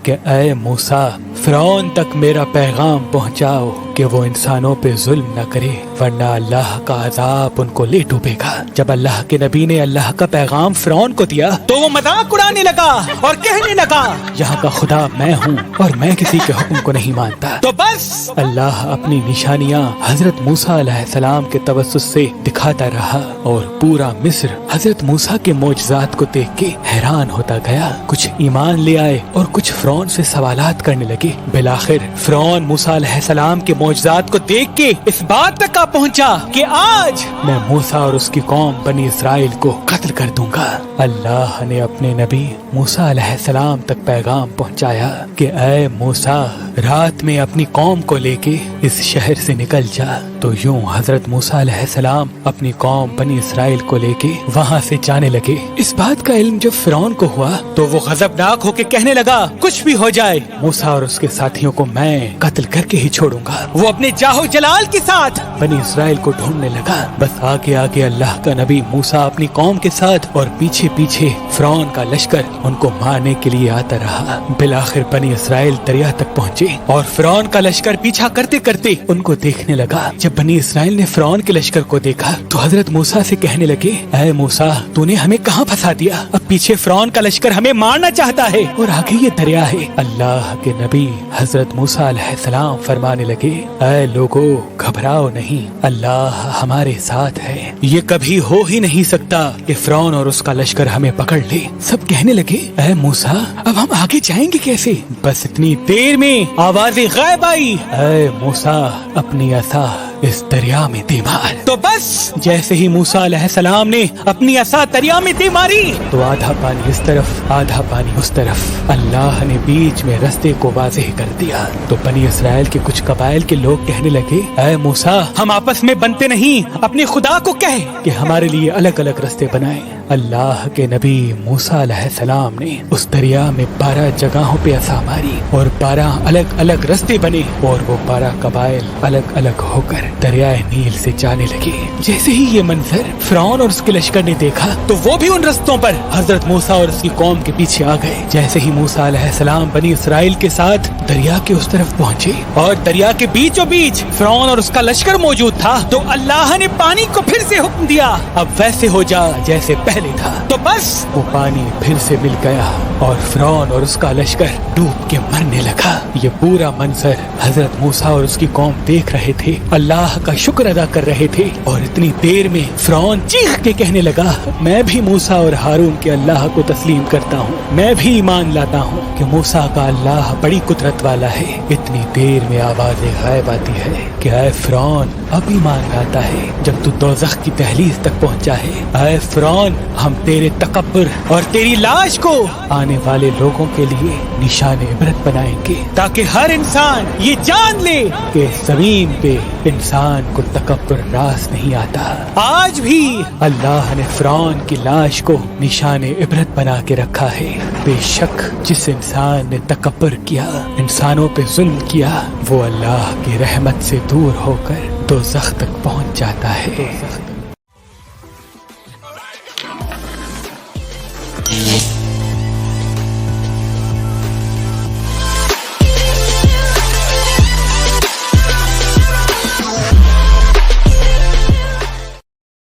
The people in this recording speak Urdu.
کہ اے موسیٰ فرعون تک میرا پیغام پہنچاؤ کہ وہ انسانوں پہ ظلم نہ کرے ورنہ اللہ کا عذاب ان کو لے ڈوبے گا۔ جب اللہ کے نبی نے اللہ کا پیغام فرعون کو دیا تو وہ مذاق اڑانے لگا اور کہنے لگا یہاں کا خدا میں ہوں اور میں کسی کے حکم کو نہیں مانتا۔ تو بس اللہ اپنی نشانیاں حضرت موسیٰ علیہ السلام کے توسط سے دکھاتا رہا اور پورا مصر حضرت موسیٰ کے معجزات کو دیکھ کے حیران ہوتا گیا۔ کچھ ایمان لے آئے اور کچھ فرعون سے سوالات کرنے لگے۔ بالآخر فرعون موسیٰ علیہ السلام کے معجزات کو دیکھ کے اس بات تک آ پہنچا کہ آج میں موسیٰ اور اس کی قوم بنی اسرائیل کو قتل کر دوں گا۔ اللہ نے اپنے نبی موسیٰ علیہ السلام تک پیغام پہنچایا کہ اے موسیٰ رات میں اپنی قوم کو لے کے اس شہر سے نکل جا۔ تو یوں حضرت موسیٰ علیہ السلام اپنی قوم بنی اسرائیل کو لے کے وہاں سے جانے لگے۔ اس بات کا علم جب فرعون کو ہوا تو وہ غضبناک ہو کے کہنے لگا کچھ بھی ہو جائے موسیٰ اور اس کے ساتھیوں کو میں قتل کر کے ہی چھوڑوں گا۔ وہ اپنے جاہو جلال کے ساتھ بنی اسرائیل کو ڈھونڈنے لگا۔ بس آگے آگے اللہ کا نبی موسیٰ اپنی قوم کے ساتھ اور پیچھے پیچھے فرعون کا لشکر ان کو مارنے کے لیے آتا رہا۔ بالآخر بنی اسرائیل دریا تک پہنچے اور فرعون کا لشکر پیچھا کرتے کرتے ان کو دیکھنے لگا۔ جب بنی اسرائیل نے فرعون کے لشکر کو دیکھا تو حضرت موسیٰ سے کہنے لگے اے موسیٰ تو نے ہمیں کہاں پھنسا دیا؟ اب پیچھے فرعون کا لشکر ہمیں مارنا چاہتا ہے اور آگے یہ دریا ہے۔ اللہ کے نبی حضرت موسیٰ علیہ السلام فرمانے لگے اے لوگو گھبراؤ نہیں، اللہ ہمارے ساتھ ہے۔ یہ کبھی ہو ہی نہیں سکتا کہ فرعون اور اس کا لشکر ہمیں پکڑ لے۔ سب کہنے لگے اے موسیٰ اب ہم آگے جائیں گے کیسے؟ بس اتنی دیر میں آواز غائب آئی اے موسیٰ اپنی عصا اس دریا میں دے مار۔ تو بس جیسے ہی موسیٰ علیہ السلام نے اپنی عصا دریا میں دے ماری تو آدھا پانی اس طرف آدھا پانی اس طرف، اللہ نے بیچ میں رستے کو واضح کر دیا۔ تو بنی اسرائیل کے کچھ قبائل کے لوگ کہنے لگے اے موسیٰ ہم آپس میں بنتے نہیں، اپنے خدا کو کہے کہ ہمارے لیے الگ الگ رستے بنائے۔ اللہ کے نبی موسیٰ علیہ السلام نے اس دریا میں 12 جگہوں پہ عصا ماری اور 12 الگ الگ رستے بنے اور وہ 12 قبائل الگ الگ ہو کر دریائے نیل سے جانے لگے۔ جیسے ہی یہ منظر فرعون اور اس کے لشکر نے دیکھا تو وہ بھی ان رستوں پر حضرت موسیٰ اور اس کی قوم کے پیچھے آ گئے۔ جیسے ہی موسیٰ علیہ السلام بنی اسرائیل کے ساتھ دریا کے اس طرف پہنچے اور دریا کے بیچوں بیچ فرعون اور اس کا لشکر موجود تھا تو اللہ نے پانی کو پھر سے حکم دیا اب ویسے ہو جا جیسے پہلے تھا۔ تو بس وہ پانی پھر سے مل گیا اور فرعون اور اس کا لشکر ڈوب کے مرنے لگا۔ یہ پورا منظر حضرت موسیٰ اور اس کی قوم دیکھ رہے تھے، اللہ کا شکر ادا کر رہے تھے اور اتنی دیر میں فرعون چیخ کے کہنے لگا میں بھی موسیٰ اور ہارون کے اللہ کو تسلیم کرتا ہوں، میں بھی ایمان لاتا ہوں کہ موسیٰ کا اللہ بڑی قدرت والا ہے۔ اتنی دیر میں آواز غائب آتی ہے کہ اے فرعون اب ایمان لاتا ہے جب تو دوزخ کی دہلیز تک پہنچا ہے۔ اے فرعون ہم تیرے تکبر اور تیری لاش کو آنے والے لوگوں کے لیے نشان عبرت بنائیں گے تاکہ ہر انسان یہ جان لے کہ زمین پہ انسان کو تکبر راس نہیں آتا۔ آج بھی اللہ نے فرعون کی لاش کو نشان عبرت بنا کے رکھا ہے۔ بے شک جس انسان نے تکبر کیا، انسانوں پہ ظلم کیا، وہ اللہ کی رحمت سے دور ہو کر دوزخ تک پہنچ جاتا ہے۔